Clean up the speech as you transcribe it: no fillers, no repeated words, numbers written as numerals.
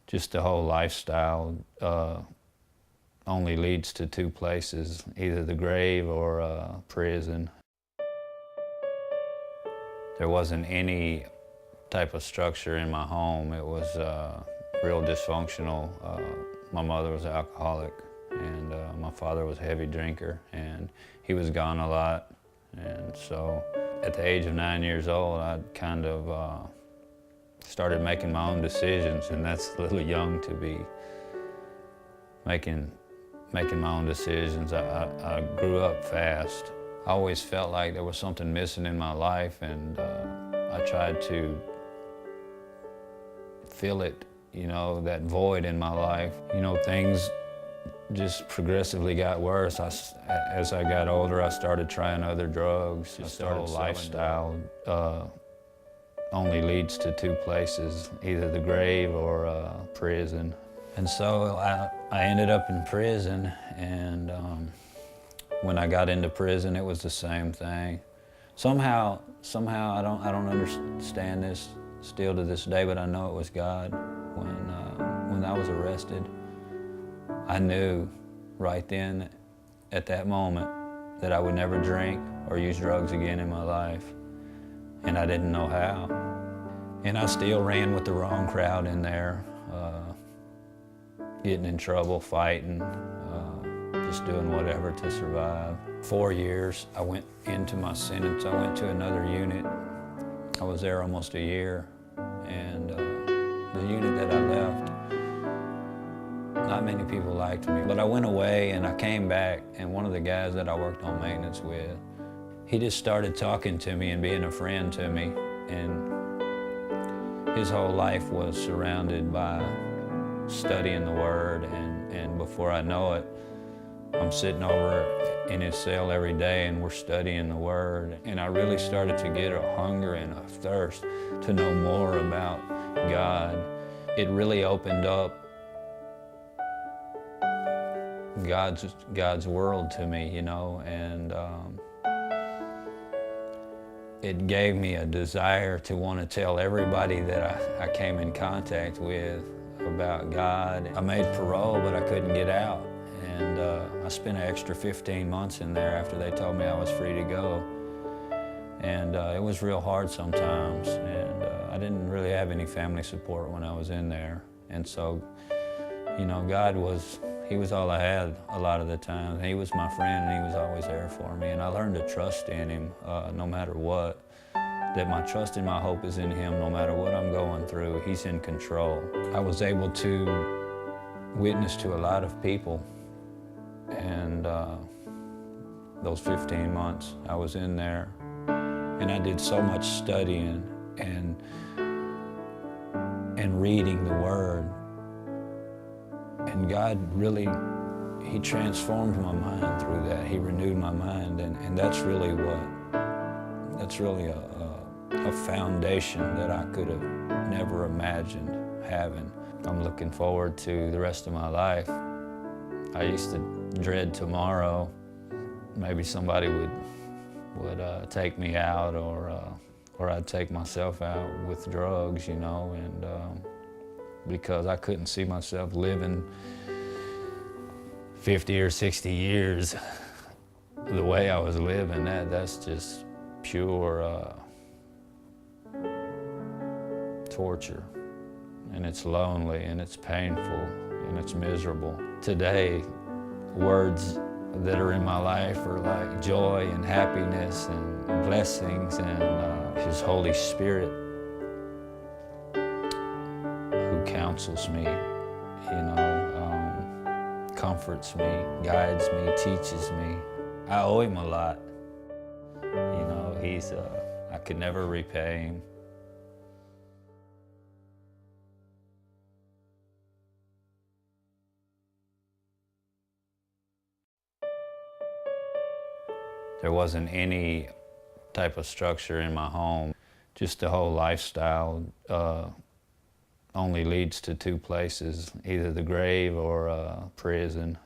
just the whole lifestyle only leads to two places, either the grave or prison. There wasn't any type of structure in my home. It was real dysfunctional. My mother was an alcoholic, and my father was a heavy drinker, and he was gone a lot. And so at the age of 9 years old, I kind of started making my own decisions, and that's a little young to be making my own decisions. I grew up fast. I always felt like there was something missing in my life, and I tried to fill it, you know, that void in my life. You know, things just progressively got worse. As I got older, I started trying other drugs. Just the whole lifestyle only leads to two places, either the grave or prison. And so I ended up in prison, and when I got into prison, it was the same thing. Somehow I don't understand this still to this day, but I know it was God. When I was arrested, I knew right then, at that moment, that I would never drink or use drugs again in my life, and I didn't know how. And I still ran with the wrong crowd in there, getting in trouble, fighting, just doing whatever to survive. 4 years, I went into my sentence. I went to another unit. I was there almost a year, and the unit that I left, not many people liked me. But I went away and I came back, and one of the guys that I worked on maintenance with, he just started talking to me and being a friend to me, and his whole life was surrounded by studying the Word, and before I know it, I'm sitting over in his cell every day and we're studying the Word. And I really started to get a hunger and a thirst to know more about God. It really opened up God's world to me, you know, and it gave me a desire to want to tell everybody that I came in contact with about God. I made parole, but I couldn't get out. And I spent an extra 15 months in there after they told me I was free to go. And it was real hard sometimes. And I didn't really have any family support when I was in there. And so, you know, He was all I had a lot of the time. He was my friend, and He was always there for me. And I learned to trust in Him no matter what. That my trust and my hope is in Him no matter what I'm going through. He's in control. I was able to witness to a lot of people, and those 15 months I was in there, and I did so much studying and reading the Word, and God really, He transformed my mind through that. He renewed my mind, and that's really a foundation that I could have never imagined having. I'm looking forward to the rest of my life. I used to dread tomorrow. Maybe somebody would take me out, or I'd take myself out with drugs, you know, and because I couldn't see myself living 50 or 60 years the way I was living. That's just pure torture, and it's lonely, and it's painful, and it's miserable. Today, words that are in my life are like joy and happiness and blessings, and His Holy Spirit who counsels me, you know, comforts me, guides me, teaches me. I owe Him a lot. You know, I could never repay Him. There wasn't any type of structure in my home. Just the whole lifestyle only leads to two places, either the grave or prison.